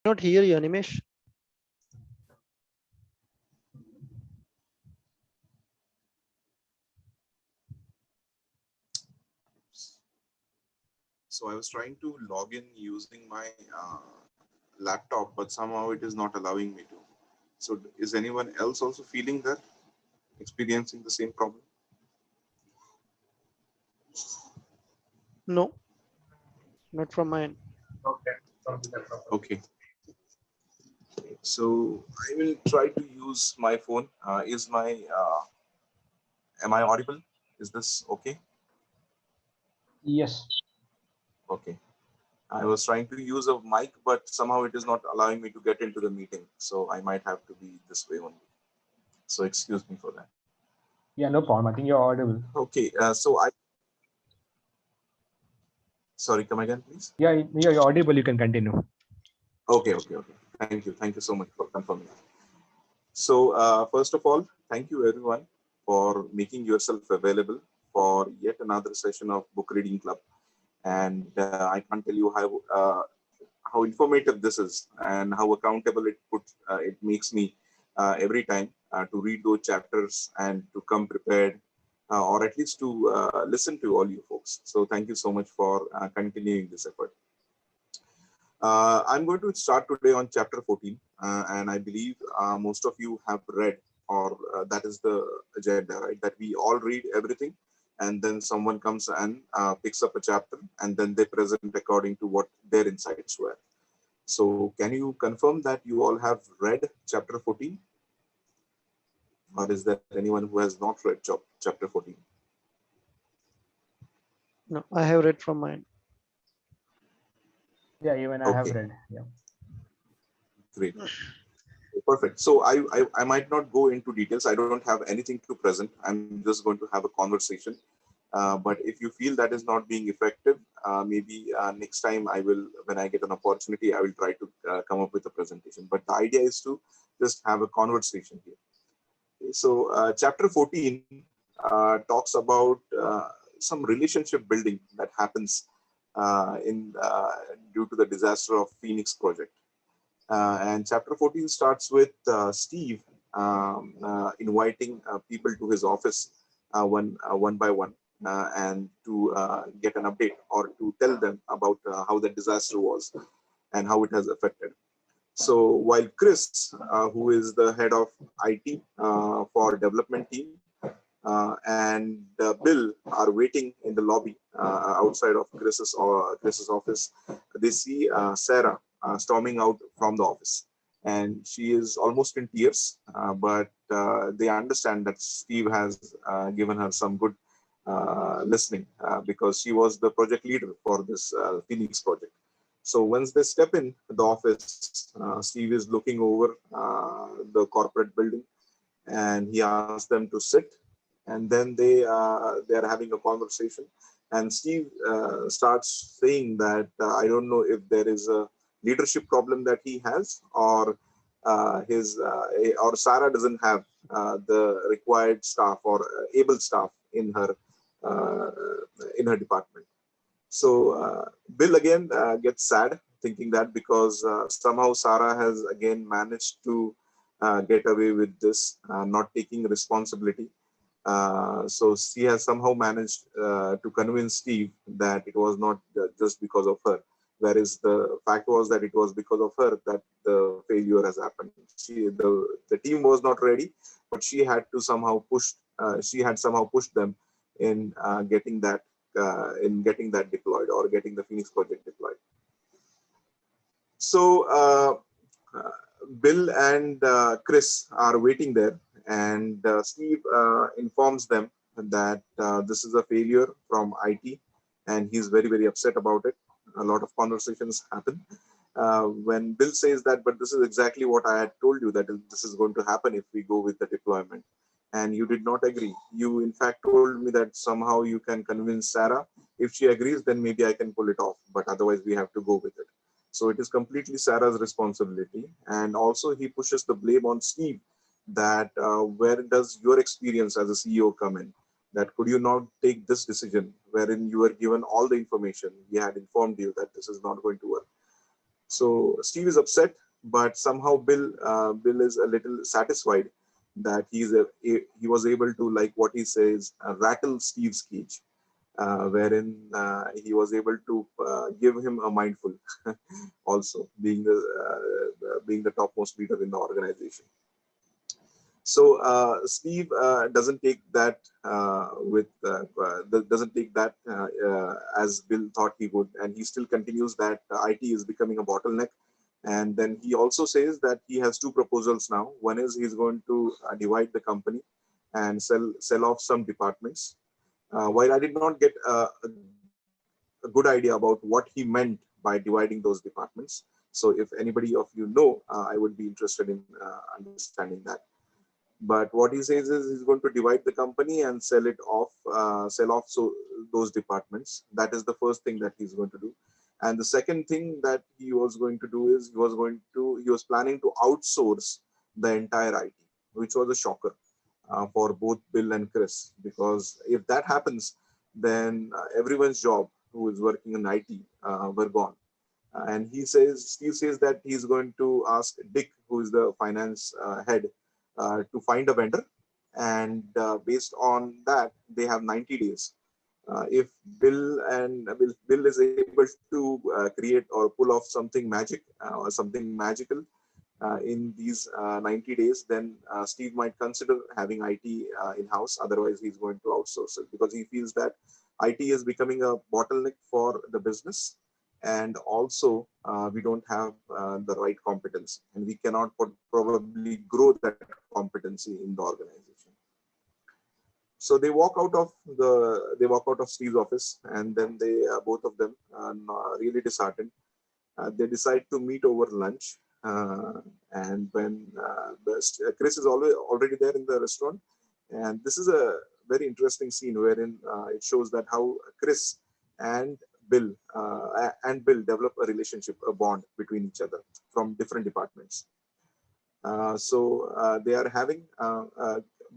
Not hear you, Animesh. So I was trying to log in using my laptop, but somehow it is not allowing me to. So is anyone else also feeling that, experiencing the same problem? No, not from mine. Okay, don't be that problem. Okay. So I will try to use my phone. Am I audible? Is this okay? Yes. Okay. I was trying to use a mic, but somehow it is not allowing me to get into the meeting. So I might have to be this way only. So excuse me for that. Yeah, no problem. I think you're audible. Okay. Sorry, come again, please. Yeah, you're audible. You can continue. Okay, okay, okay. Thank you. Thank you so much for confirming. So, first of all, thank you everyone for making yourself available for yet another session of Book Reading Club. And I can't tell you how informative this is and how accountable it makes me every time to read those chapters and to come prepared, or at least to listen to all you folks. So, thank you so much for continuing this effort. I'm going to start today on chapter 14, and I believe most of you have read, or that is the agenda, right? That we all read everything, and then someone comes and picks up a chapter, and then they present according to what their insights were. So, can you confirm that you all have read chapter 14, or is there anyone who has not read chapter 14? No, I have read from mine. Yeah, even I have Okay, read. Yeah. great. Perfect. So I might not go into details. I don't have anything to present. I'm just going to have a conversation. But if you feel that is not being effective, maybe next time when I get an opportunity, I will try to come up with a presentation. But the idea is to just have a conversation here. Okay, so chapter 14 talks about some relationship building that happens in due to the disaster of Phoenix Project. And chapter 14 starts with Steve inviting people to his office one by one and to get an update or to tell them about how the disaster was and how it has affected. So while Chris, who is the head of IT for development team, and Bill are waiting in the lobby outside of Chris's office. They see Sarah storming out from the office, and she is almost in tears. But they understand that Steve has given her some good listening because she was the project leader for this Phoenix project. So once they step in the office, Steve is looking over the corporate building, and he asks them to sit, and then they are having a conversation, and Steve starts saying that I don't know if there is a leadership problem that he has, or his or Sarah doesn't have the required staff or able staff uh, in her department. So Bill again gets sad thinking that, because somehow Sarah has again managed to get away with this, not taking responsibility. So she has somehow managed to convince Steve that it was not just because of her, whereas the fact was that it was because of her that the failure has happened. The team was not ready, but she had to somehow push. She had somehow pushed them in getting that deployed, or getting the Phoenix project deployed. So uh, Bill and Chris are waiting there, and Steve informs them that this is a failure from IT, and he's very, very upset about it. A lot of conversations happen. When Bill says that, but this is exactly what I had told you, that this is going to happen if we go with the deployment. And you did not agree. You, in fact, told me that somehow you can convince Sarah. If she agrees, then maybe I can pull it off. But otherwise, we have to go with it. So it is completely Sarah's responsibility. And also, he pushes the blame on Steve, that where does your experience as a CEO come in? That could you not take this decision wherein you were given all the information? We had informed you that this is not going to work. So Steve is upset, but somehow Bill is a little satisfied that he was able to, like what he says, rattle Steve's cage, wherein he was able to give him a mindful, also being the topmost leader in the organization. So Steve doesn't take that doesn't take that as Bill thought he would, and he still continues that IT is becoming a bottleneck. And then he also says that he has two proposals now. One is he's going to divide the company and sell off some departments. While I did not get a good idea about what he meant by dividing those departments. So if anybody of you know, I would be interested in understanding that. But what he says is he's going to divide the company and sell off so those departments. That is the first thing that he's going to do. And the second thing that he was going to do is he was planning to outsource the entire IT, which was a shocker for both Bill and Chris, because if that happens, then everyone's job who is working in IT were gone. And Steve says that he's going to ask Dick, who is the finance head, to find a vendor, and based on that, they have 90 days. If Bill is able to create or pull off something magical in these 90 days, then Steve might consider having IT in-house. Otherwise, he's going to outsource it because he feels that IT is becoming a bottleneck for the business. And also, we don't have the right competence, and we cannot probably grow that competency in the organization. So they walk out of Steve's office, and then they both of them really disheartened. They decide to meet over lunch, and when Chris is already there in the restaurant, and this is a very interesting scene wherein it shows that how Chris and Bill develop a relationship, a bond between each other from different departments. So they are having,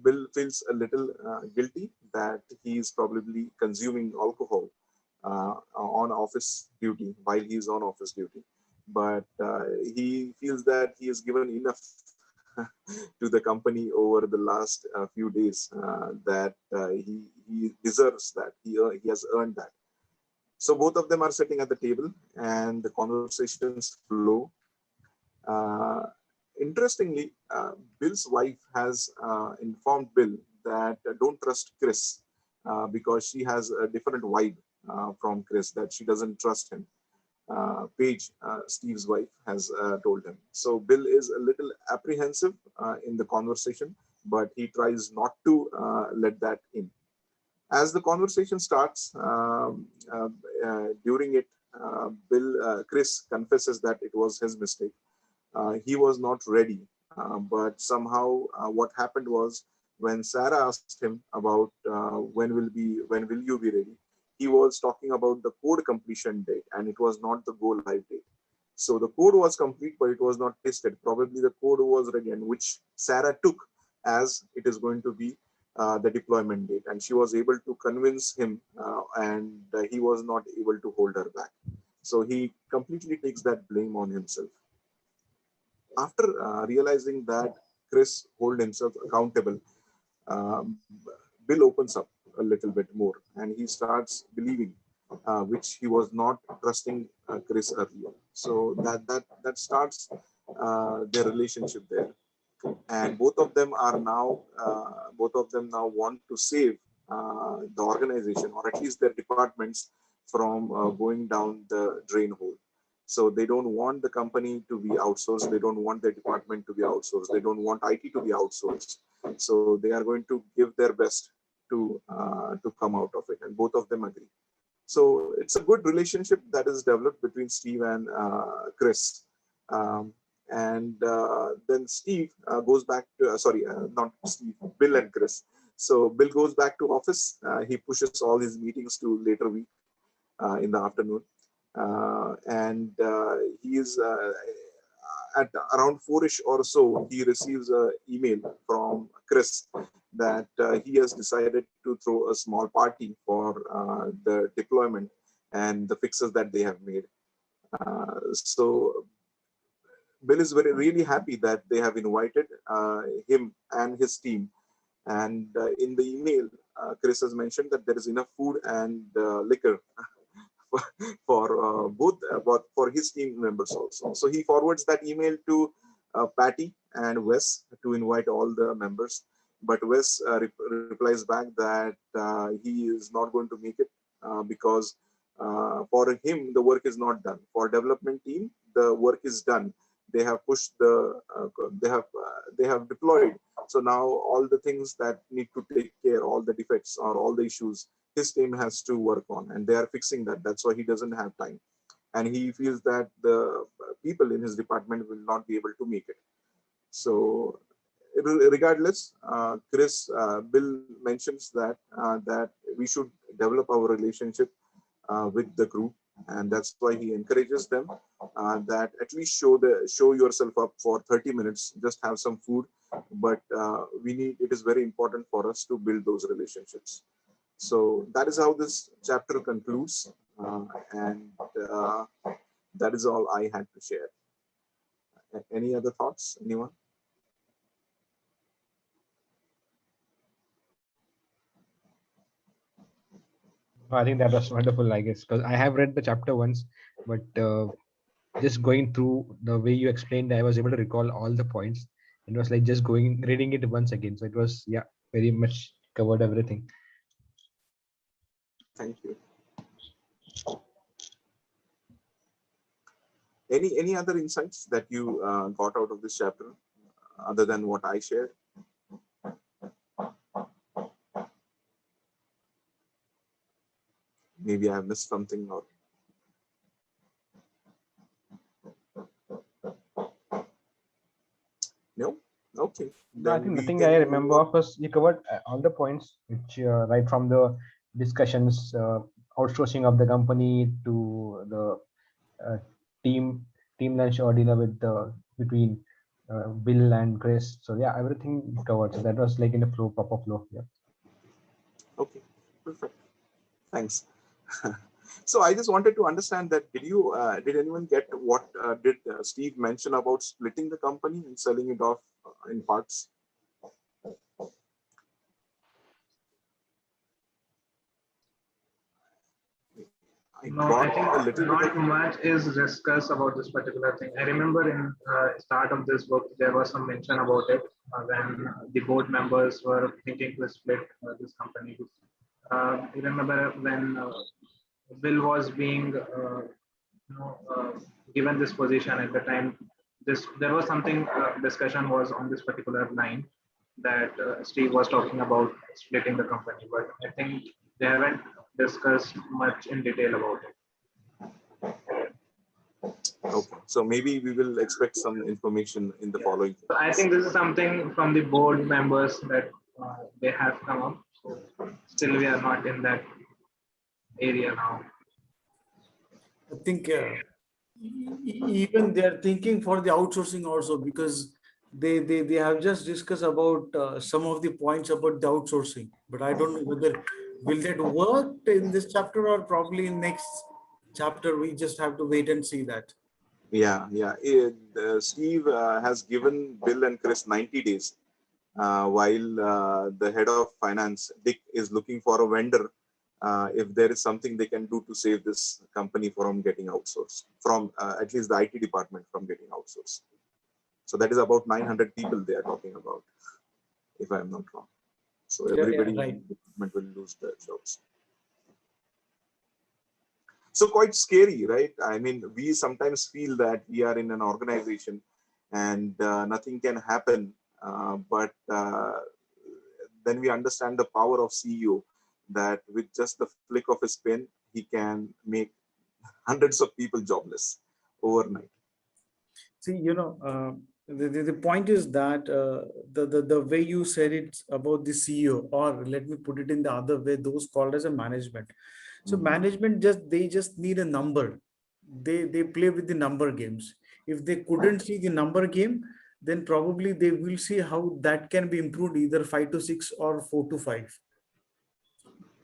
Bill feels a little guilty that he is probably consuming alcohol on office duty while he is on office duty. But he feels that he has given enough to the company over the last few days that he deserves that. He has earned that. So both of them are sitting at the table and the conversations flow. Interestingly, Bill's wife has informed Bill that don't trust Chris because she has a different vibe from Chris, that she doesn't trust him. Paige, Steve's wife, has told him. So Bill is a little apprehensive in the conversation, but he tries not to let that in. As the conversation starts, during it, Chris confesses that it was his mistake. He was not ready, but somehow what happened was when Sarah asked him about when will you be ready, he was talking about the code completion date, and it was not the go live date. So the code was complete, but it was not tested. Probably the code was ready, and which Sarah took as it is going to be the deployment date, and she was able to convince him, and he was not able to hold her back. So he completely takes that blame on himself. After realizing that Chris hold himself accountable, Bill opens up a little bit more, and he starts believing, which he was not trusting Chris earlier. So that starts their relationship there. And both of them now want to save the organization, or at least their departments, from going down the drain hole. So they don't want the company to be outsourced. They don't want their department to be outsourced. They don't want IT to be outsourced. So they are going to give their best to come out of it, and both of them agree. So it's a good relationship that is developed between Steve and Chris. And then Steve goes back to, not Steve, Bill and Chris. So Bill goes back to office. He pushes all his meetings to later week in the afternoon. And he is at around 4ish or so, he receives an email from Chris that he has decided to throw a small party for the deployment and the fixes that they have made. So Bill is really happy that they have invited him and his team. And in the email, Chris has mentioned that there is enough food and liquor for both for his team members also. So he forwards that email to Patty and Wes to invite all the members. But Wes replies back that he is not going to make it because for him the work is not done. For development team, the work is done. They have pushed they have deployed. So now all the things that need to take care, all the defects or all the issues, his team has to work on, and they are fixing that. That's why he doesn't have time, and he feels that the people in his department will not be able to make it. So regardless, Bill mentions that that we should develop our relationship with the group, and that's why he encourages them that at least show yourself up for 30 minutes, just have some food, but it is very important for us to build those relationships. So that is how this chapter concludes, and that is all I had to share. Any other thoughts, anyone? I think that was wonderful, I guess, because I have read the chapter once, but just going through the way you explained, I was able to recall all the points. It was like just reading it once again. So it was, yeah, very much covered everything. Thank you. Any other insights that you got out of this chapter other than what I shared? Maybe I have missed something, or no? Okay. I think the thing I remember of was you covered all the points, which right from the discussions, outsourcing of the company to the team lunch or dinner with between Bill and Chris. So yeah, everything covered. So that was like in a flow, proper flow. Yeah. Okay, perfect. Thanks. So I just wanted to understand that did anyone get what did Steve mention about splitting the company and selling it off in parts? I think not much is discussed about this particular thing. I remember in start of this book, there was some mention about it when the board members were thinking to split this company. I remember when Bill was being given this position at the time. There was something discussion was on this particular line that Steve was talking about splitting the company, but I think they haven't discussed much in detail about it. Okay, so maybe we will expect some information in the following. So I think this is something from the board members that they have come up. So still, we are not in that area now. I think even they're thinking for the outsourcing also, because they have just discussed about some of the points about the outsourcing, but I don't know whether will that work in this chapter or probably in next chapter. We just have to wait and see that. Yeah. Steve has given Bill and Chris 90 days while the head of finance, Dick, is looking for a vendor if there is something they can do to save this company from getting outsourced, from at least the IT department from getting outsourced. So that is about 900 people they are talking about, if I am not wrong. So everybody right. in the department will lose their jobs. So quite scary, right? I mean, we sometimes feel that we are in an organization and nothing can happen, but then we understand the power of CEO, that with just the flick of his pen, he can make hundreds of people jobless overnight. See, the point is that the way you said it about the CEO, or let me put it in the other way, those called as a management. So management they just need a number. They play with the number games. If they couldn't see the number game, then probably they will see how that can be improved, either 5 to 6 or 4 to 5.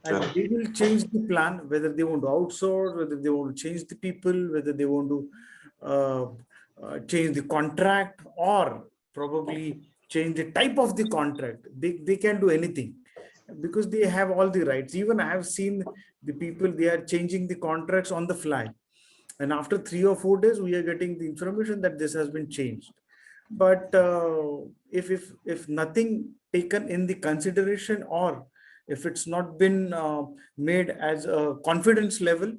and Correct. they will change the plan, whether they want to outsource, whether they want to change the people, whether they want to uh, change the contract, or probably change the type of the contract. They can do anything because they have all the rights. Even I have seen the people, they are changing the contracts on the fly, and after 3 or 4 days we are getting the information that this has been changed. But if nothing taken in the consideration, or if it's not been made as a confidence level,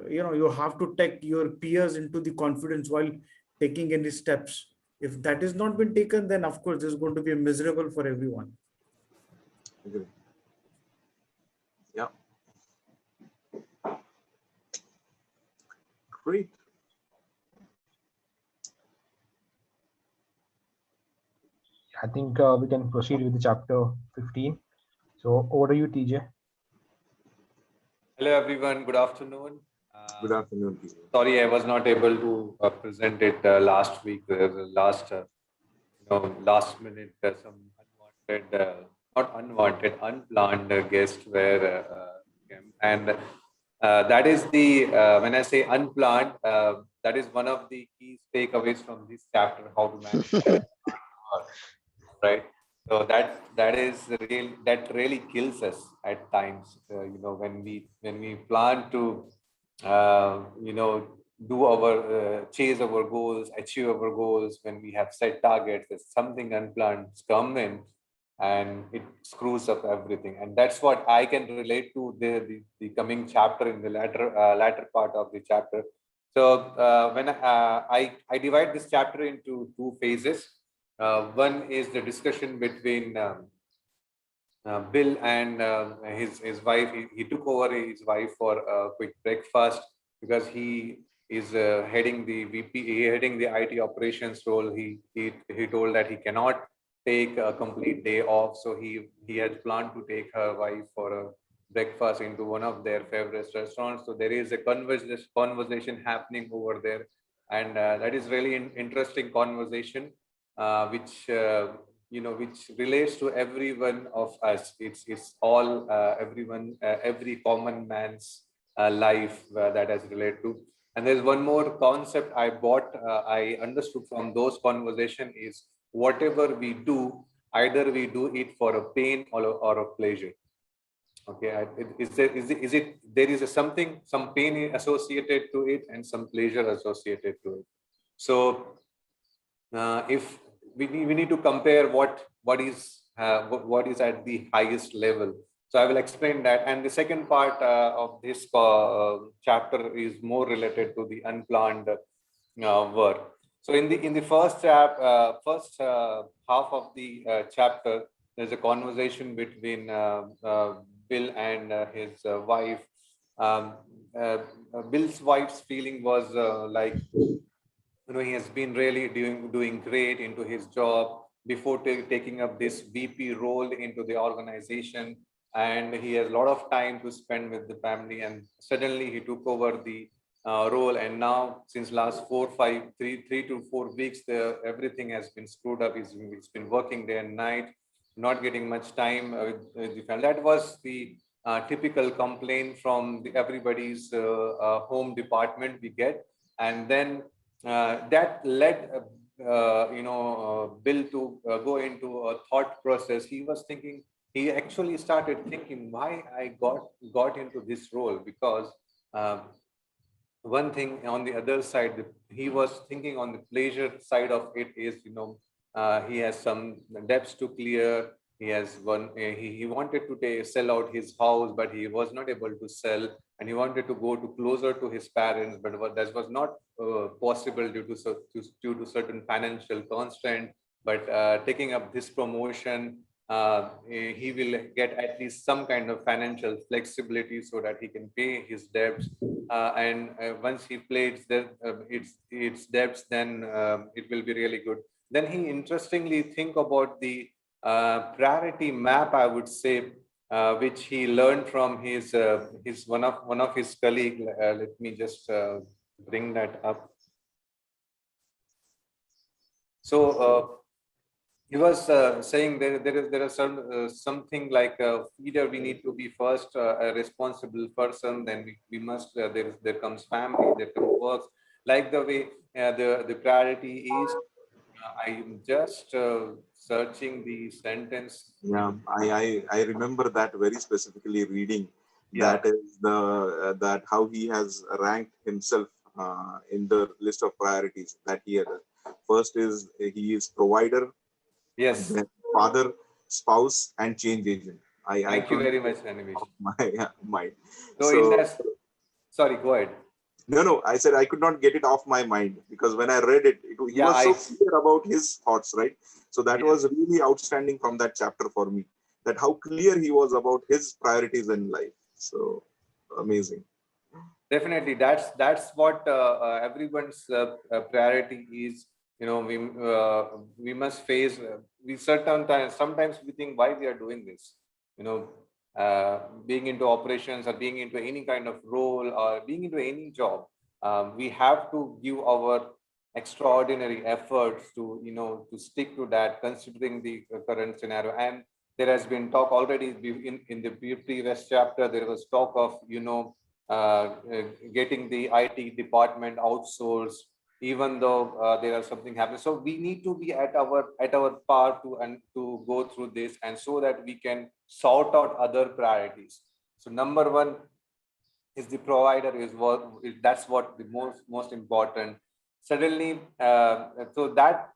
you have to take your peers into the confidence while taking any steps. If that is not been taken, then of course this is going to be miserable for everyone. Agree. Yeah. Great. I think we can proceed with the chapter 15. So over to you, TJ. Hello everyone, good afternoon. Good afternoon, Peter. Sorry, I was not able to present it last week. There was a last minute some unwanted, not unwanted, unplanned guest were came. And that is the when I say unplanned, that is one of the key takeaways from this chapter: how to manage work, right? So that really kills us at times. When we plan to do our chase our goals, achieve our goals, when we have set targets, there's something unplanned come in and it screws up everything. And that's what I can relate to the coming chapter in the latter part of the chapter. So when I divide this chapter into two phases. One is the discussion between Bill and his wife. He took over his wife for a quick breakfast because he is heading the heading the IT operations role. He told that he cannot take a complete day off, so he had planned to take her wife for a breakfast into one of their favorite restaurants. So there is a conversation happening over there, and that is really an interesting conversation, which which relates to every one of us. It's all everyone, every common man's life that has related to. And there's one more concept I understood from those conversation is whatever we do, either we do it for a pain or a pleasure. Okay, there is some pain associated to it and some pleasure associated to it. So if we need to compare what is at the highest level. So I will explain that. And the second part of this chapter is more related to the unplanned work. So in the first half of the chapter, there's a conversation between Bill and his wife. Bill's wife's feeling was like, he has been really doing great into his job before taking up this VP role into the organization, and he has a lot of time to spend with the family. And suddenly he took over the role, and now since last 3 to 4 weeks, everything has been screwed up. He's been working day and night, not getting much time with the family. That was the typical complaint from everybody's home department we get, and then that led Bill to go into a thought process. He actually started thinking why I got into this role, because one thing on the other side, he was thinking on the pleasure side of it is, he has some debts to clear. He has he wanted to sell out his house, but he was not able to sell, and he wanted to go closer to his parents, but that was not possible due to certain financial constraint. But taking up this promotion, he will get at least some kind of financial flexibility so that he can pay his debts. And once he pays its debts, then it will be really good. Then he interestingly think about the priority map, I would say, which he learned from his one of his colleague. Let me just bring that up. So he was saying there are some something like either we need to be first a responsible person, then we must there comes family, there comes work, like the way the priority is. I'm just searching the sentence. Yeah, I remember that very specifically reading. Yeah. That is the that how he has ranked himself in the list of priorities that he had. First is he is provider, Yes. then father, spouse, and change agent. I Thank you couldn't very get much, Animesh. off my mind. So in So that, sorry, go ahead. no, I said I could not get it off my mind because when I read it, he Yeah, was so clear about his thoughts, right? So that yes. was really outstanding from that chapter for me. That how clear he was about his priorities in life. So amazing. Definitely, that's what everyone's priority is. You know, we must face. We certain times. Sometimes we think why we are doing this. You know, being into operations or being into any kind of role or being into any job, we have to give our extraordinary efforts to to stick to that, considering the current scenario. And there has been talk already in the previous chapter. There was talk of getting the IT department outsourced, even though there are something happening. So we need to be at our part to and to go through this, and so that we can sort out other priorities. So number one is the provider is what that's what the most important. Suddenly, so that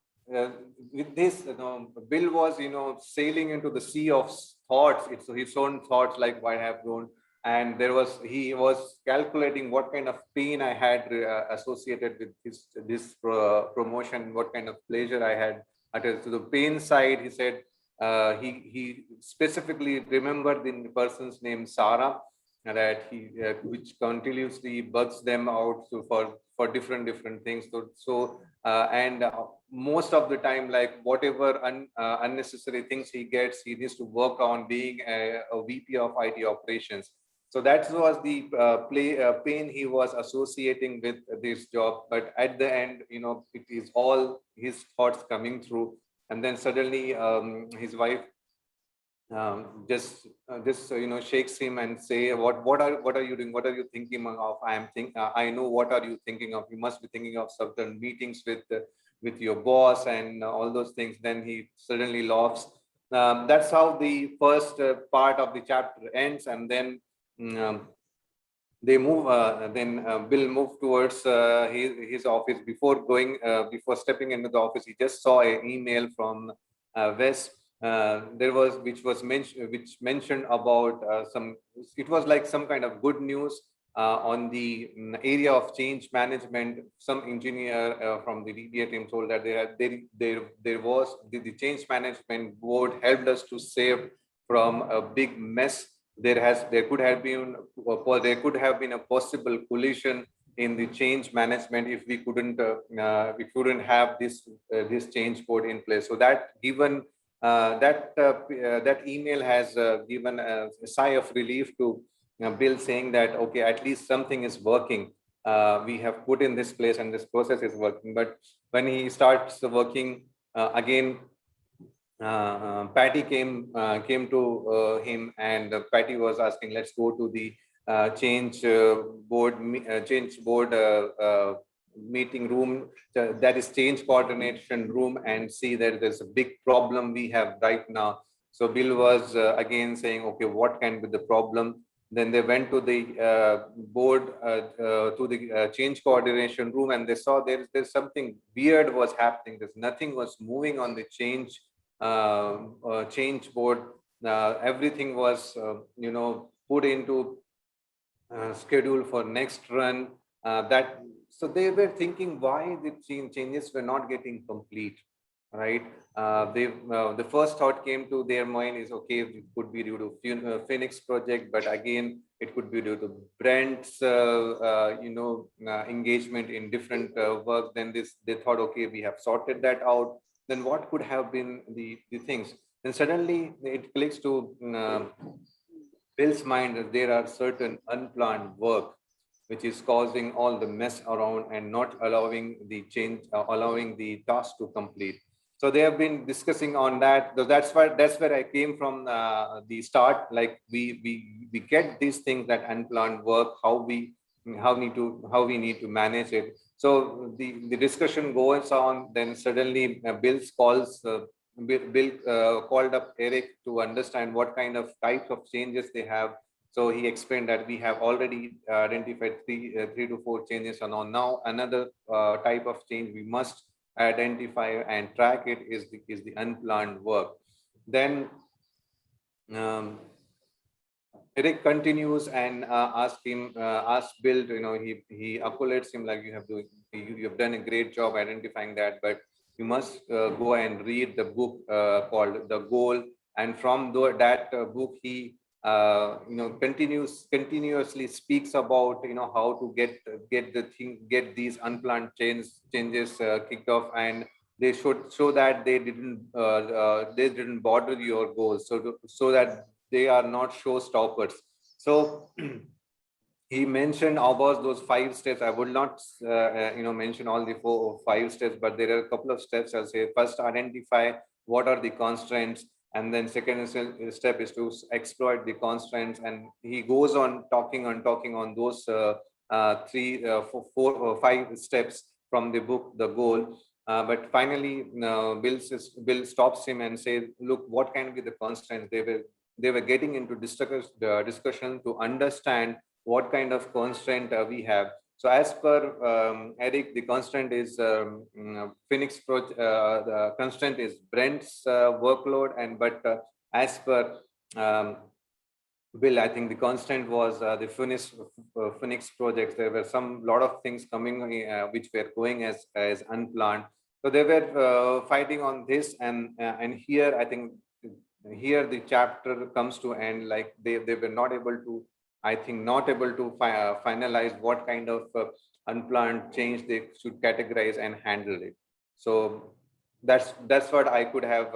with this, Bill was sailing into the sea of thoughts. It's his own thoughts, like why I have grown, and he was calculating what kind of pain I had associated with this promotion, what kind of pleasure I had attached to the pain side. He said he specifically remembered the person's name Sarah, that he which continuously bugs them out for different things. And most of the time, like whatever unnecessary things he gets, he needs to work on being a VP of IT operations. So that was the pain he was associating with this job. But at the end, it is all his thoughts coming through. And then suddenly his wife just shakes him and say, what are you doing, what are you thinking of? I know what are you thinking of. You must be thinking of certain meetings with your boss and all those things. Then he suddenly laughs. That's how the first part of the chapter ends. And then um, they move then Bill moved towards his office. Before stepping into the office, he just saw an email from Wes. There was which mentioned about some. It was like some kind of good news on the area of change management. Some engineer from the DBA team told that there was the change management board helped us to save from a big mess. There could have been a possible collision in the change management if we couldn't have this change board in place. So that email has given a sigh of relief to Bill, saying that okay, at least something is working. We have put in this place and this process is working. But when he starts working again, Patty came to him, and Patty was asking, "Let's go to the change board meeting room, that is change coordination room, and see that there's a big problem we have right now." So Bill was again saying, "Okay, what can be the problem?" Then they went to the board, to the change coordination room, and they saw there's something weird was happening. There's nothing was moving on the change board. Everything was put into schedule for next run. That So they were thinking why the changes were not getting complete, right? The first thought came to their mind is, okay, it could be due to Phoenix project, but again it could be due to Brent's engagement in different work. Then they thought, okay, we have sorted that out. Then what could have been the things? Then suddenly it clicks to Bill's mind that there are certain unplanned work which is causing all the mess around and not allowing the change, allowing the task to complete. So they have been discussing on that. So that's where I came from the start. Like we get these things that unplanned work, how we need to manage it. So the discussion goes on. Then suddenly Bill called up Eric to understand what kind of types of changes they have. So he explained that we have already identified three to four changes, and on now another type of change we must identify and track it is the unplanned work. Then Eric continues and asks Bill, he accolades him like you have done a great job identifying that, but you must go and read the book called The Goal, and from that book he continuously speaks about how to get these unplanned changes kicked off, and they should show that they didn't bother your goals, so that they are not showstoppers. So he mentioned about those 5 steps. I would not mention all the 4 or 5 steps, but there are a couple of steps. I'll say first, identify what are the constraints, and then second step is to exploit the constraints, and he goes on talking on those 4 or 5 steps from the book The Goal. But finally Bill stops him and says, look, what can be the constraints? They were getting into discussion to understand what kind of constraint we have. So as per Eric, the constraint is Phoenix the constraint is Brent's workload, but as per Bill, I think the constraint was the Phoenix projects. There were lot of things coming which were going as unplanned. So they were fighting on this, and here I think here the chapter comes to end. Like they were not able to finalize what kind of unplanned change they should categorize and handle it. So that's what I could have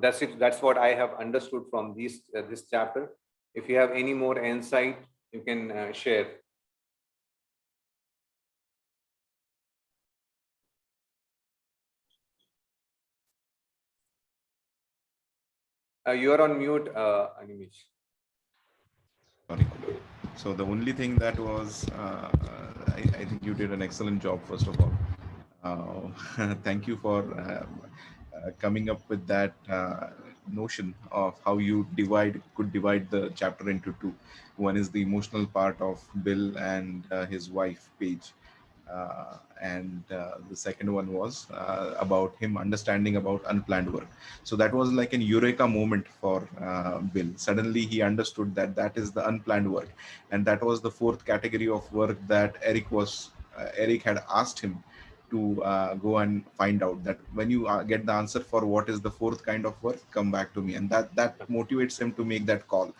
that's what I have understood from this chapter. If you have any more insight, you can share. You are on mute, Animesh. Sorry. So the only thing that was, I think you did an excellent job, first of all. Thank you for coming up with that notion of how you could divide the chapter into 2. One is the emotional part of Bill and his wife, Paige. And the second one was about him understanding about unplanned work. So that was like an eureka moment for Bill. Suddenly he understood that is the unplanned work, and that was the 4th category of work that Eric had asked him to go and find out. That when you get the answer for what is the 4th kind of work, come back to me, and that motivates him to make that call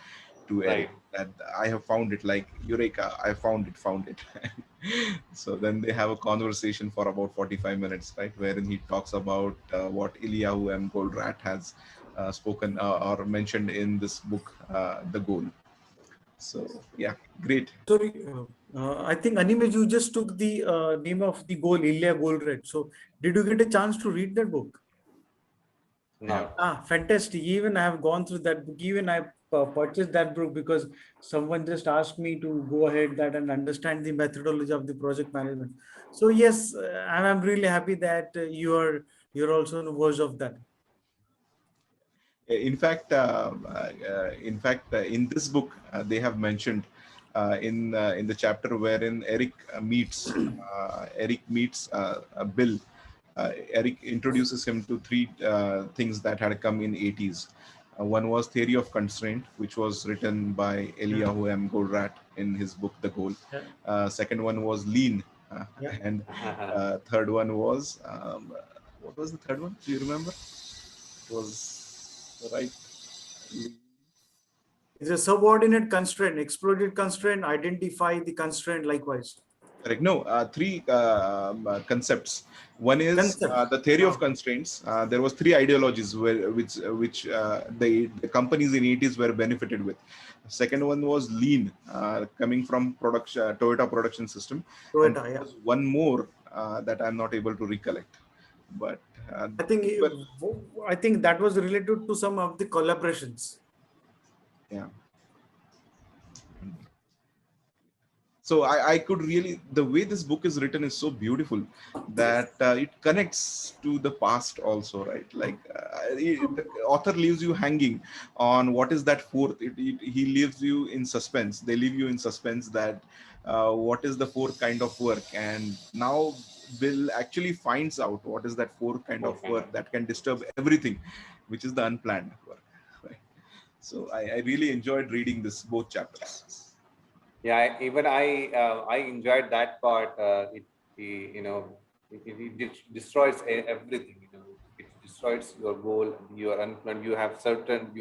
to Eric, that I have found it, like eureka, I found it. So then they have a conversation for about 45 minutes, right, wherein he talks about what Eliyahu M. Goldratt has spoken or mentioned in this book, The Goal. So yeah, great. Sorry, I think Animesh, you just took the name of the goal, Eliyahu Goldratt. So did you get a chance to read that book? No. Fantastic. Even I have gone through that book. Even I purchased that book because someone just asked me to go ahead that and understand the methodology of the project management. So yes, I'm really happy that you're also on the verge of that. In fact, in this book, they have mentioned in the chapter wherein Eric meets Bill. Eric introduces him to 3 things that had come in 80s. One was Theory of Constraint, which was written by Eliyahu M. Goldratt in his book, The Goal. Second one was Lean. And third one was, what was the third one? Do you remember? It was right. It's a subordinate constraint, exploited constraint, identify the constraint likewise. Correct. No, 3 concepts. One is the theory of constraints. There was 3 ideologies which the companies in 80s were benefited with. Second one was Lean, coming from Toyota production system. And there was one more that I'm not able to recollect. But I think but I think that was related to some of the collaborations. yeah. So I could really, the way this book is written is so beautiful that it connects to the past also, right? Like the author leaves you hanging on what is that fourth. He leaves you in suspense. They leave you in suspense that what is the fourth kind of work. And now Bill actually finds out what is that fourth kind of work that can disturb everything, which is the unplanned work. Right? So I really enjoyed reading this both chapters. Yeah, even I enjoyed that part. You know, it destroys everything. You know, it destroys your goal. You are unplanned. You have certain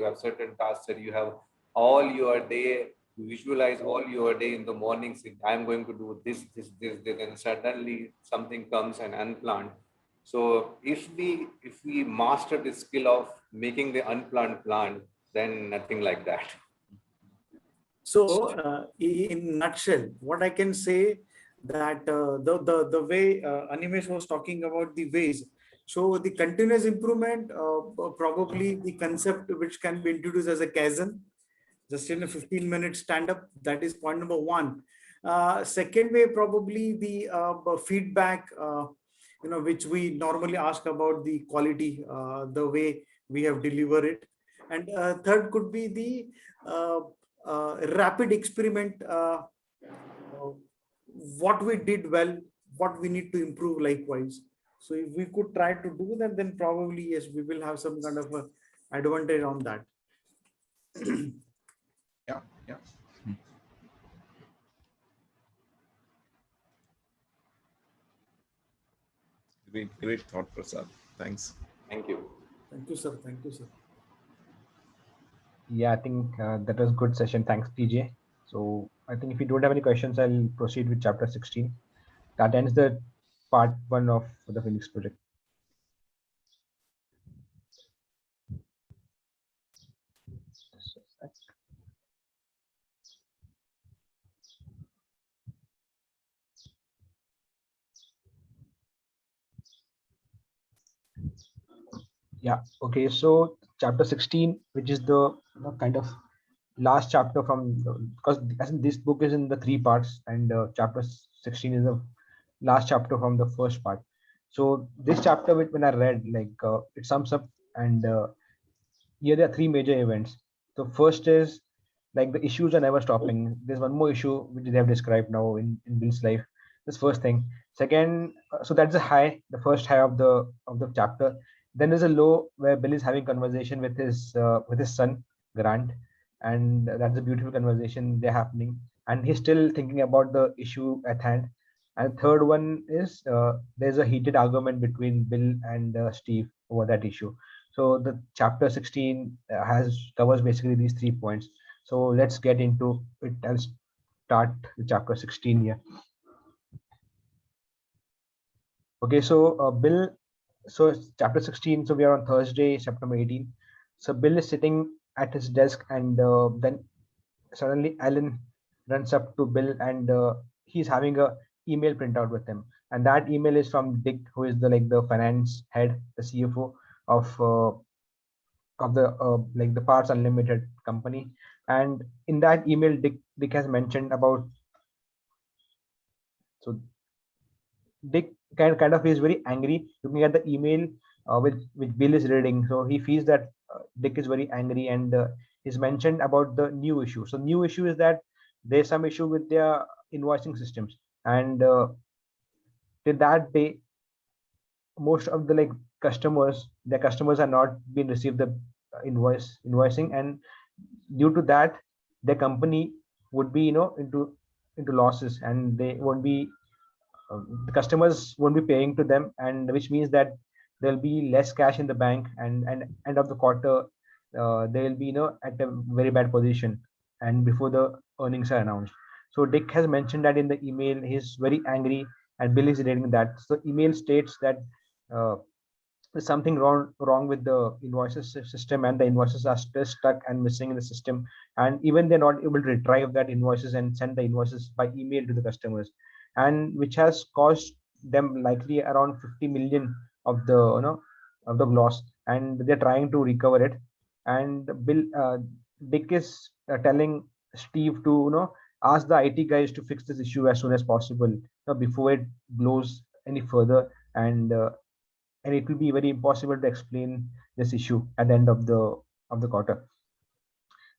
tasks that you have all your day. You visualize all your day in the morning. Say, I'm going to do this, and suddenly something comes and unplanned. So if we master the skill of making the unplanned plan, then nothing like that. So, in nutshell, what I can say that the way Animesh was talking about the ways. So the continuous improvement, probably the concept which can be introduced as a Kaizen, just in a 15-minute stand-up. That is point number one. Second way, probably the feedback, which we normally ask about the quality, the way we have delivered it. And third could be the rapid experiment, what we did well, what we need to improve likewise. So if we could try to do that, then probably, yes, we will have some kind of a advantage on that. Yeah, yeah. Great thought, Prasad. Thanks. Thank you. Thank you, sir. Thank you, sir. Yeah, I think that was good session. Thanks, TJ. So I think if you don't have any questions, I'll proceed with chapter 16. That ends the part 1 of the Phoenix project. Yeah, okay, so chapter 16, which is the kind of last chapter from because I think this book is in the 3 parts, and chapter 16 is the last chapter from the first part. So this chapter, when I read, like it sums up, and here there are 3 major events. So first is like the issues are never stopping. There's one more issue which they have described now in Bill's life. This first thing. Second, so that's the high, the first high of the chapter. Then there's a low where Bill is having conversation with his son Grant, and that's a beautiful conversation they're happening. And he's still thinking about the issue at hand. And third one is there's a heated argument between Bill and Steve over that issue. So the chapter 16 covers basically these 3 points. So let's get into it. I'll start with chapter 16 here. Okay, so Bill, so it's chapter 16. So we are on Thursday, September 18. So Bill is sitting at his desk, and then suddenly Alan runs up to Bill, and he's having a email printout with him. And that email is from Dick, who is the finance head, the CFO of the Parts Unlimited company. And in that email, Dick has mentioned about, so Dick kind of is very angry looking at the email which Bill is reading. So he feels that Dick is very angry, and he's mentioned about the new issue. So new issue is that there's some issue with their invoicing systems, and till that day, most of the their customers are not being received the invoicing, and due to that, their company would be into losses, and they won't be the customers won't be paying to them, and which means that there'll be less cash in the bank, and end of the quarter they will be at a very bad position, and before the earnings are announced. So Dick has mentioned that in the email. He's very angry, and Bill is reading that. So email states that uh, there's something wrong with the invoices system, and the invoices are still stuck and missing in the system, and even they're not able to retrieve that invoices and send the invoices by email to the customers, and which has cost them likely around 50 million of the of the loss, and they're trying to recover it. And Dick is telling Steve to ask the IT guys to fix this issue as soon as possible, before it blows any further, and it will be very impossible to explain this issue at the end of the quarter.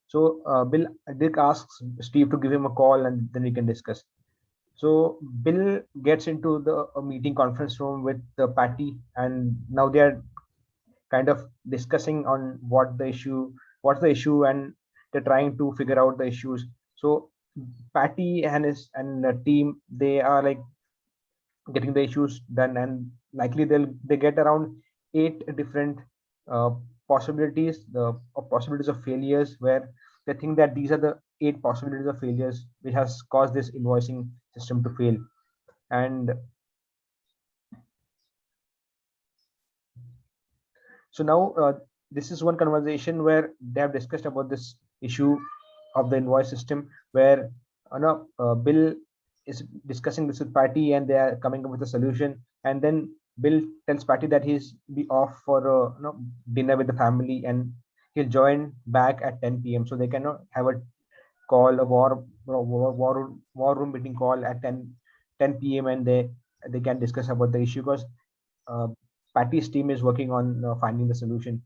So Dick asks Steve to give him a call, and then we can discuss. So Bill gets into the meeting conference room with Patty, and now they are kind of discussing on what's the issue, and they're trying to figure out the issues. So Patty and his and the team, they are like getting the issues done, and likely they get around 8 different uh, possibilities, possibilities of failures, where they think that these are the 8 possibilities of failures which has caused this invoicing system to fail. And so now this is one conversation where they have discussed about this issue of the invoice system, where Bill is discussing this with Patty, and they are coming up with a solution. And then Bill tells Patty that he's be off for dinner with the family, and he'll join back at 10 p.m. so they cannot have a call, a war room meeting call at 10 p.m. and they can discuss about the issue, because uh, Patty's team is working on finding the solution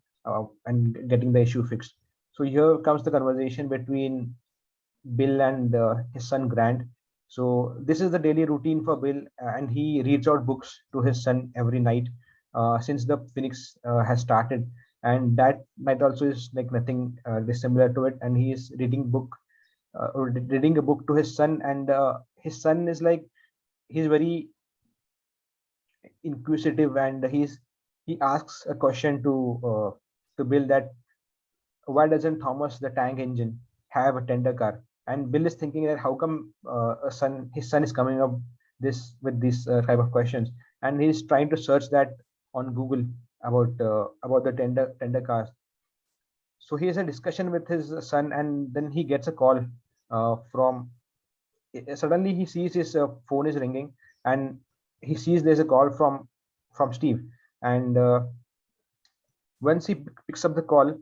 and getting the issue fixed. So here comes the conversation between Bill and his son Grant. So this is the daily routine for Bill, and he reads out books to his son every night since the Phoenix has started. And that night also is like nothing dissimilar to it. And he is reading a book to his son, and his son is like, he's very inquisitive, and he asks a question to Bill, that why doesn't Thomas the Tank Engine have a tender car? And Bill is thinking that how come his son is coming up with this type of questions, and he's trying to search that on Google about the tender cars. So he has a discussion with his son, and then he gets a call from. Suddenly he sees his phone is ringing, and he sees there's a call from Steve. And once he picks up the call,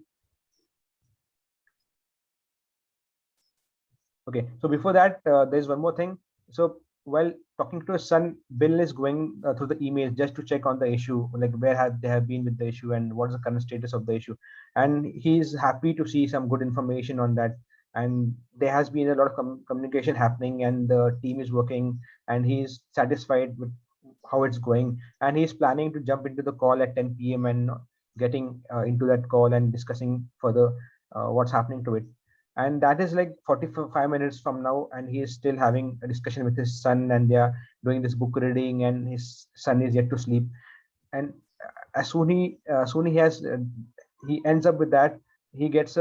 okay, so before that, there's one more thing. So while talking to his son, Bill is going through the emails just to check on the issue, like where have they have been with the issue and what is the current status of the issue. And he's happy to see some good information on that. And there has been a lot of communication happening, and the team is working, and he's satisfied with how it's going. And he's planning to jump into the call at 10 p.m. and getting into that call and discussing further what's happening to it. And that is like 45 minutes from now, and he is still having a discussion with his son, and they are doing this book reading, and his son is yet to sleep. And as soon he ends up with that, he gets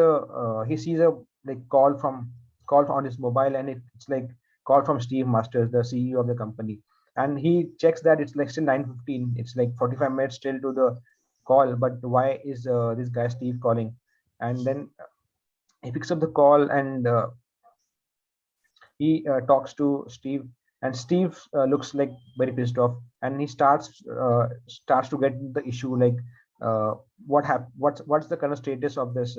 he sees a like call on his mobile, and it's like call from Steve Masters, the CEO of the company. And he checks that it's like still 9:15, it's like 45 minutes still to the call, but why is this guy Steve calling? And then he picks up the call, and he talks to Steve, and Steve looks like very pissed off, and he starts to get the issue, like what's the current status of this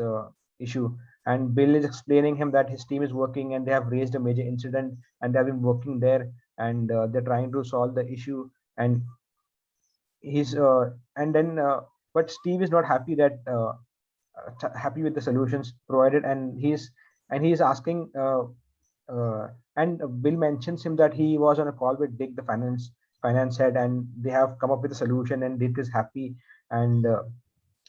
issue. And Bill is explaining him that his team is working, and they have raised a major incident, and they have been working there, and they're trying to solve the issue. And he's and then but Steve is not happy happy with the solutions provided, and he's asking and Bill mentions him that he was on a call with Dick, the finance head, and they have come up with a solution, and Dick is happy. And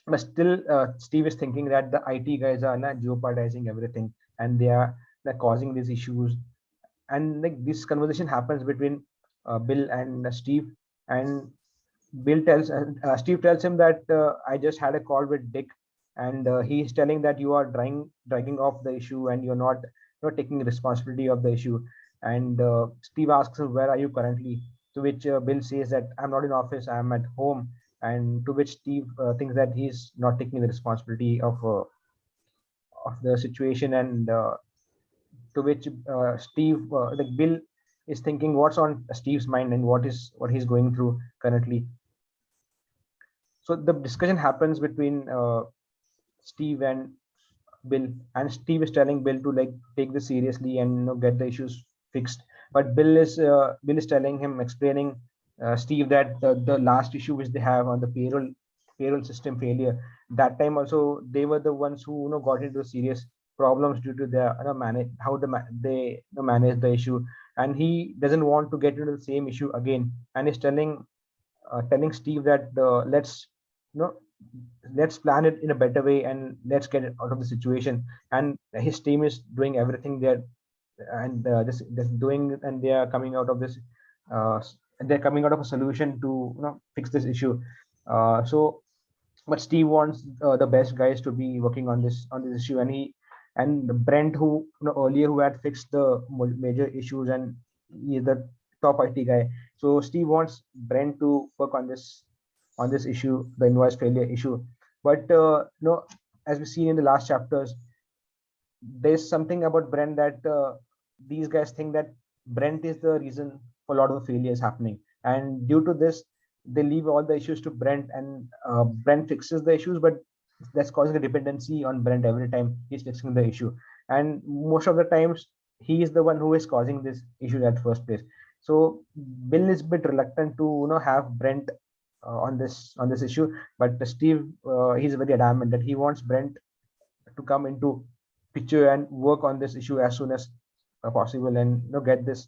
but still Steve is thinking that the IT guys are not jeopardizing everything, and they are like causing these issues. And like this conversation happens between Bill and Steve. And Steve tells him that I just had a call with Dick, and he's telling that you are dragging off the issue, and you're not taking responsibility of the issue. And Steve asks him, where are you currently? To which Bill says that I'm not in office, I'm at home. And to which Steve thinks that he's not taking the responsibility of the situation. And to which like Bill is thinking what's on Steve's mind, and what he's going through currently. So the discussion happens between Steve and Bill, and Steve is telling Bill to like take this seriously and get the issues fixed. But Bill is telling him, explaining Steve that the last issue which they have on the payroll system failure, that time also they were the ones who got into serious problems due to their manage how they manage the issue, and he doesn't want to get into the same issue again, and he's telling Steve that you know let's plan it in a better way and let's get it out of the situation. And his team is doing everything there, and this doing, and they are coming out of this. They're coming out of a solution to fix this issue. So, but Steve wants the best guys to be working on this issue, and Brent, who earlier who had fixed the major issues, and he is the top IT guy. So Steve wants Brent to work on this issue, the invoice failure issue. But as we've seen in the last chapters, there's something about Brent that these guys think that Brent is the reason for a lot of the failures happening, and due to this, they leave all the issues to Brent, and Brent fixes the issues, but that's causing a dependency on Brent every time he's fixing the issue, and most of the times he is the one who is causing this issue at first place. So Bill is a bit reluctant to have Brent on this issue, but Steve he's very adamant that he wants Brent to come into picture and work on this issue as soon as possible, and get this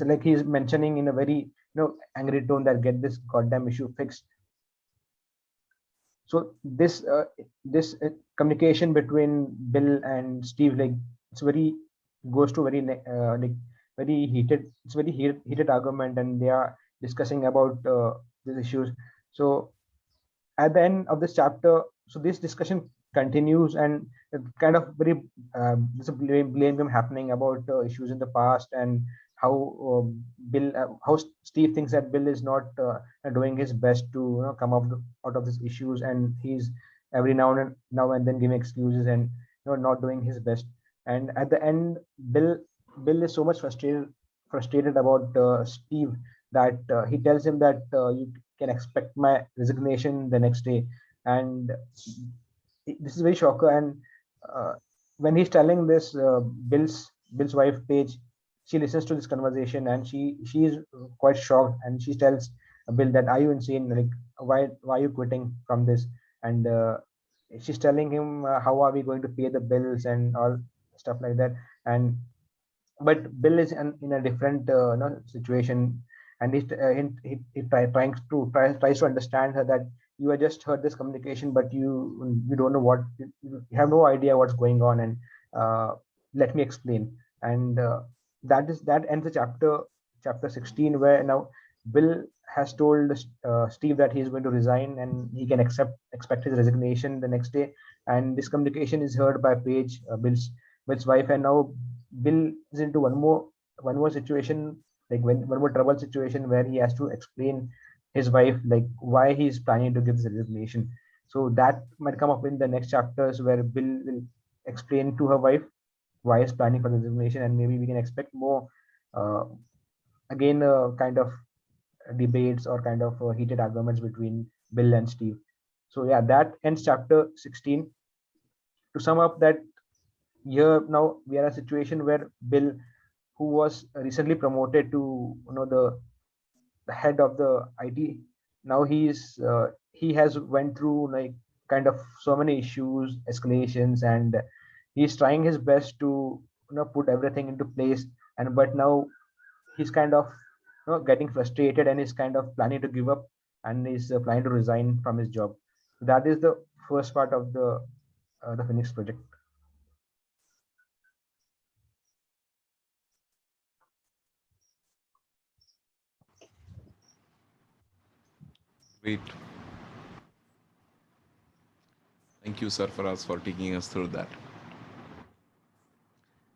like he's mentioning in a very angry tone that get this goddamn issue fixed. So this communication between Bill and Steve, like it's very goes to very like very heated. It's very heated argument, and they are discussing about these issues. So at the end of this chapter, so this discussion continues, and kind of very there's a blame game happening about issues in the past, and how how Steve thinks that Bill is not doing his best to come out of these issues, and he's every now and then giving excuses and not doing his best. And at the end, Bill is so much frustrated about Steve that he tells him that you can expect my resignation the next day. And this is very shocker. And when he's telling this, Bill's wife Paige, she listens to this conversation, and she is quite shocked, and she tells Bill that, are you insane? Like, why are you quitting from this? And she's telling him how are we going to pay the bills and all stuff like that. And but Bill is in a different situation, and he tries to understand her that you have just heard this communication, but you don't know what, you have no idea what's going on, and let me explain. And that ends the chapter 16, where now Bill has told Steve that he's going to resign, and he can expect his resignation the next day. And this communication is heard by Paige, Bill's wife, and now Bill is into one more situation, like one more trouble situation, where he has to explain his wife like why he's planning to give this resignation. So that might come up in the next chapters, where Bill will explain to her wife why he's planning for the resignation, and maybe we can expect more again kind of debates or kind of heated arguments between Bill and Steve. So yeah, that ends chapter 16. To sum up, that here now we are in a situation where Bill, who was recently promoted to the head of the IT, now he has went through like kind of so many issues, escalations, and he's trying his best to put everything into place. And but now he's kind of getting frustrated, and he's kind of planning to give up, and he's planning to resign from his job. That is the first part of the Phoenix project. Great. Thank you, Sarfaraz, for taking us through that.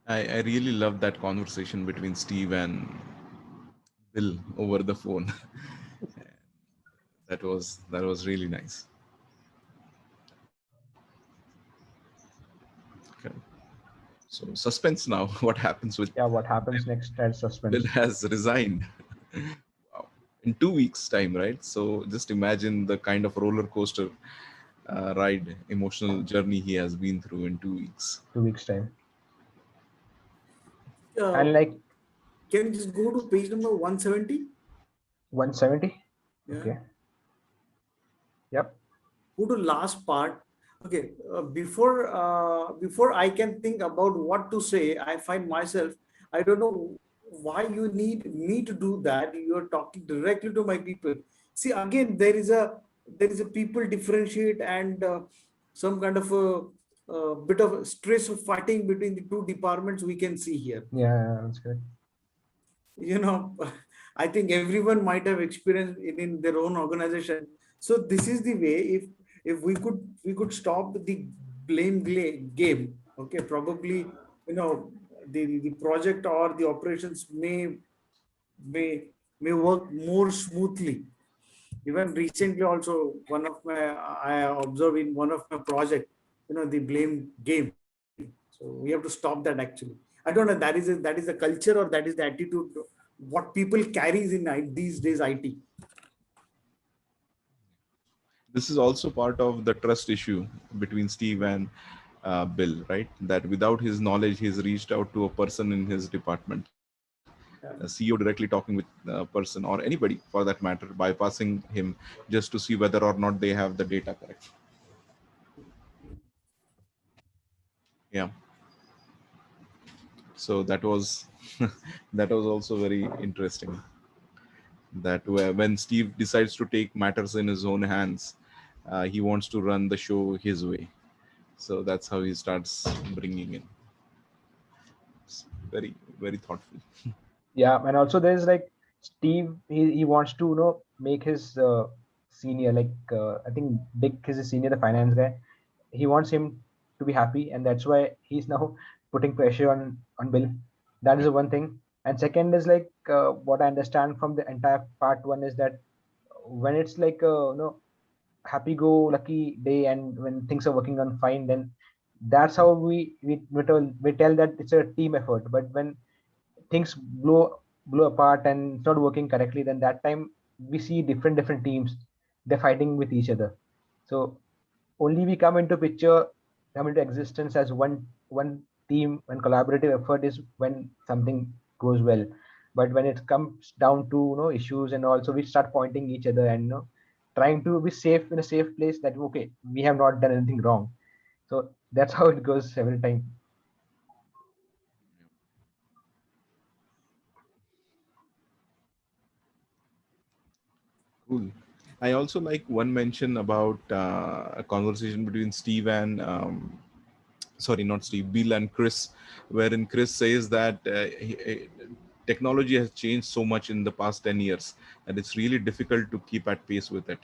I really love that conversation between Steve and Bill over the phone. that was really nice. Okay. So suspense now. What happens with What happens next? That's suspense. Bill has resigned. Wow. in 2 weeks time, right? So just imagine the kind of roller coaster ride, emotional journey he has been through in 2 weeks. 2 weeks time. Uh, And like can you just go to page number 170? 170. Yeah. Okay. Yep. Go to last part. Okay, before I can think about what to say, I find myself, I don't know why you need me to do that. You're talking directly to my people. See, again, there is a people differentiate and some kind of a bit of stress of fighting between the two departments we can see here. Yeah, that's good. You know, I think everyone might have experienced it in their own organization. So this is the way, if we could stop the game. Okay, probably, you know, the project or the operations may may work more smoothly. Even recently also, one of my I observed in one of my project, you know, the blame game. So we have to stop that actually. I don't know, that is a culture or that is the attitude what people carries in these days IT. This is also part of the trust issue between Steve and Bill, right? That without his knowledge, he's reached out to a person in his department, a CEO directly talking with a person or anybody for that matter, bypassing him just to see whether or not they have the data correct. Yeah. So that was that was also very interesting. That when Steve decides to take matters in his own hands, he wants to run the show his way. So that's how he starts bringing in. It's very, very thoughtful. Yeah, and also there's like Steve. He wants to make his senior, like I think Dick is his senior, the finance guy. He wants him to be happy, and that's why he's now putting pressure on Bill. That is the one thing. And second is like what I understand from the entire part one is that when it's like happy-go-lucky day and when things are working on fine, then that's how we tell that it's a team effort. But when things blow apart and it's not working correctly, then that time we see different teams, they're fighting with each other. So only we come into picture, come into existence as one team, when collaborative effort is when something goes well. But when it comes down to issues, and also we start pointing each other and trying to be safe in a safe place, that okay, we have not done anything wrong. So that's how it goes every time. Cool. I also like one mention about a conversation between Steve and sorry, not Steve, Bill and Chris, wherein Chris says that technology has changed so much in the past 10 years that it's really difficult to keep at pace with it.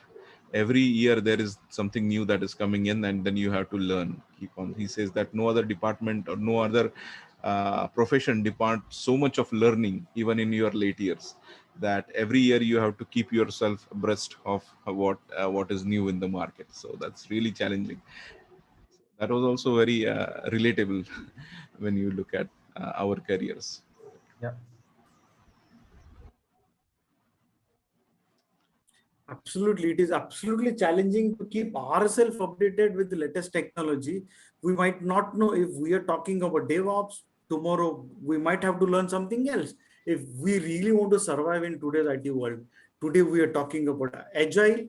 Every year there is something new that is coming in, and then you have to learn, keep on. He says that no other department or no other profession departs so much of learning, even in your late years, that every year you have to keep yourself abreast of what is new in the market. So that's really challenging. That was also very relatable when you look at our careers. Yeah. Absolutely, it is absolutely challenging to keep ourselves updated with the latest technology. We might not know if we are talking about DevOps. Tomorrow, we might have to learn something else. If we really want to survive in today's IT world, today we are talking about Agile.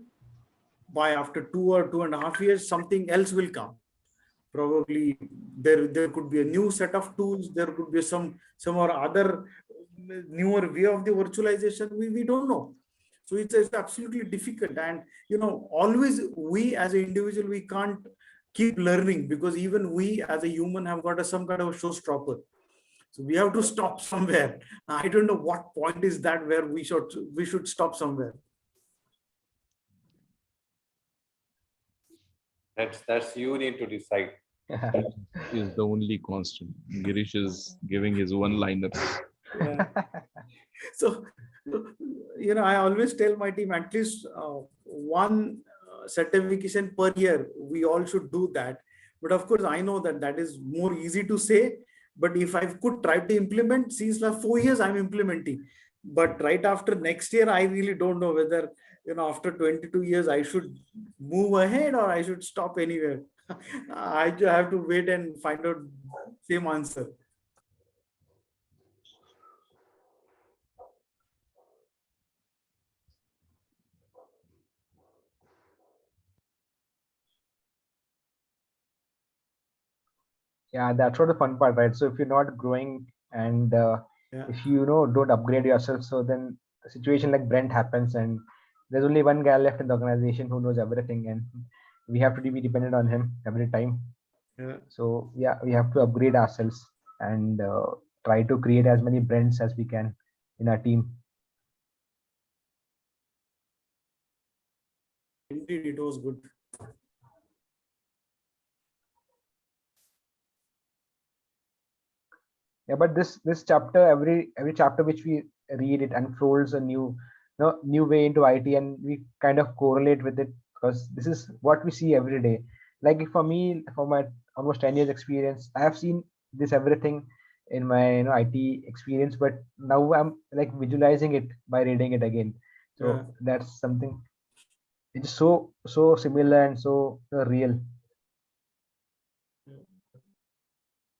By after 2 or 2.5 years, something else will come. Probably there could be a new set of tools. There could be some or other newer way of the virtualization. We don't know. So it's absolutely difficult. And always we as an individual, we can't keep learning, because even we as a human have got some kind of a showstopper. So we have to stop somewhere. I don't know what point is that where we should stop somewhere. That's you need to decide. Is the only constant. Girish is giving his one-liners. Yeah. So, I always tell my team at least one certification per year. We all should do that. But of course, I know that is more easy to say. But if I could try to implement, since last 4 years I'm implementing. But right after next year, I really don't know whether, after 22 years, I should move ahead or I should stop anywhere. I just have to wait and find out same answer. Yeah, that's what the fun part, right? So if you're not growing and Yeah. if you don't upgrade yourself, so then a situation like Brent happens, and there's only one guy left in the organization who knows everything, and we have to be dependent on him every time. Yeah. So yeah, we have to upgrade ourselves and try to create as many Brents as we can in our team. Indeed, it was good. Yeah, but this chapter, every chapter which we read, it unfolds a new way into IT, and we kind of correlate with it because this is what we see every day. Like for me, for my almost 10 years experience, I have seen this everything in my IT experience, but now I'm like visualizing it by reading it again. So Yeah. that's something. It's so similar and so real.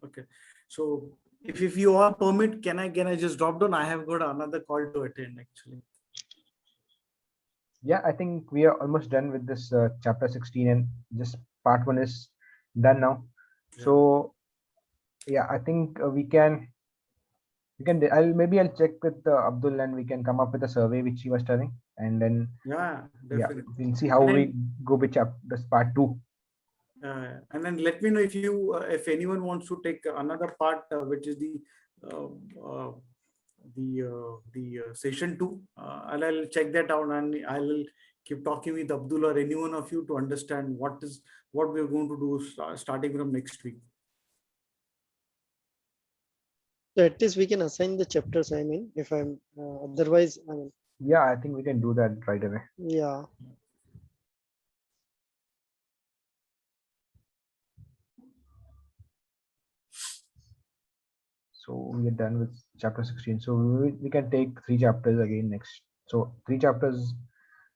Okay. So if you all permit, can I just drop down? I have got another call to attend actually. Yeah, I think we are almost done with this chapter 16, and this part 1 is done now. Yeah. So yeah, I think I'll check with Abdul, and we can come up with a survey which he was telling, and then Yeah, yeah, definitely. we'll see how And we go with this part 2. And then let me know if anyone wants to take another part, which is the session 2. I'll check that out, and I'll keep talking with Abdul or any one of you to understand what we're going to do starting from next week. So at least we can assign the chapters. I mean, if I'm otherwise, I mean, Yeah, I think we can do that right away. yeah. So we are done with chapter 16. So we can take 3 chapters again next. So 3 chapters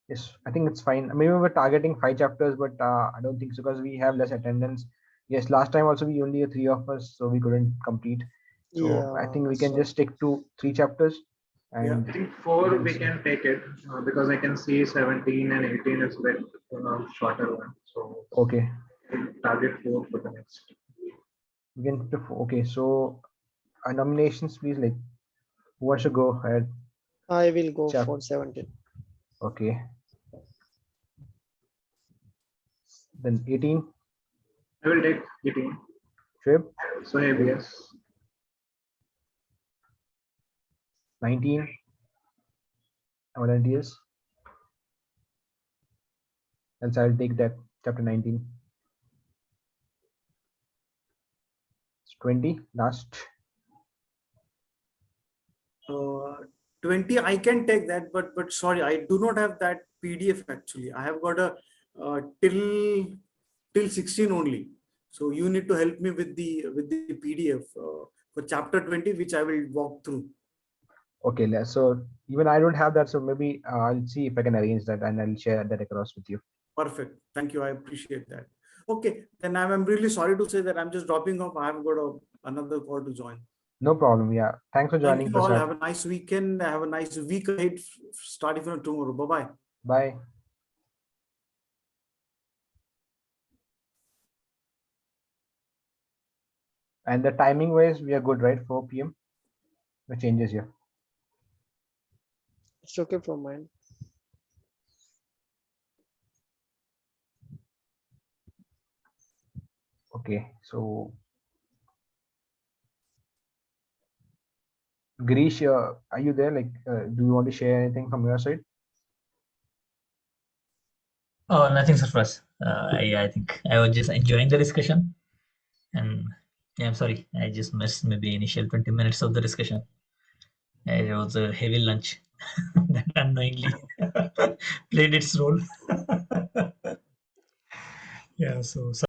is, I think it's fine. Maybe we're targeting 5 chapters, but I don't think so because we have less attendance. Yes, last time also we only had 3 of us, so we couldn't complete. So I think we can So just stick to 3 chapters. And I think 4 we can take it because I can see 17 and 18 is a bit shorter one. So okay, we'll target 4 for the next. we can okay. So nominations, please. Like, who wants to go ahead? I will go Chap- for 17. Okay. Then 18. I will take 18. Trip. So ABS. 19. Volunteers. And so I'll take that chapter 19. 20 last. 20, I can take that, but sorry, I do not have that PDF actually. I have got a till 16 only. So you need to help me with the PDF for chapter 20, which I will walk through. Okay, so even I don't have that, so maybe I'll see if I can arrange that and I'll share that across with you. Perfect. Thank you. I appreciate that. Okay, then I'm really sorry to say that I'm just dropping off. I have got another call to join. No problem. Yeah. Thanks for joining. Thank you all. Prasad. Have a nice weekend. Have a nice week ahead, starting from tomorrow. Bye-bye. Bye. And the timing wise, we are good, right? 4 p.m. The changes here. It's okay from mine. Okay, so Girish, are you there? Like, do you want to share anything from your side? Oh, nothing, Surprise. I think I was just enjoying the discussion, and yeah, I'm sorry, I just missed maybe initial 20 minutes of the discussion. It was a heavy lunch that unknowingly played its role. Yeah, so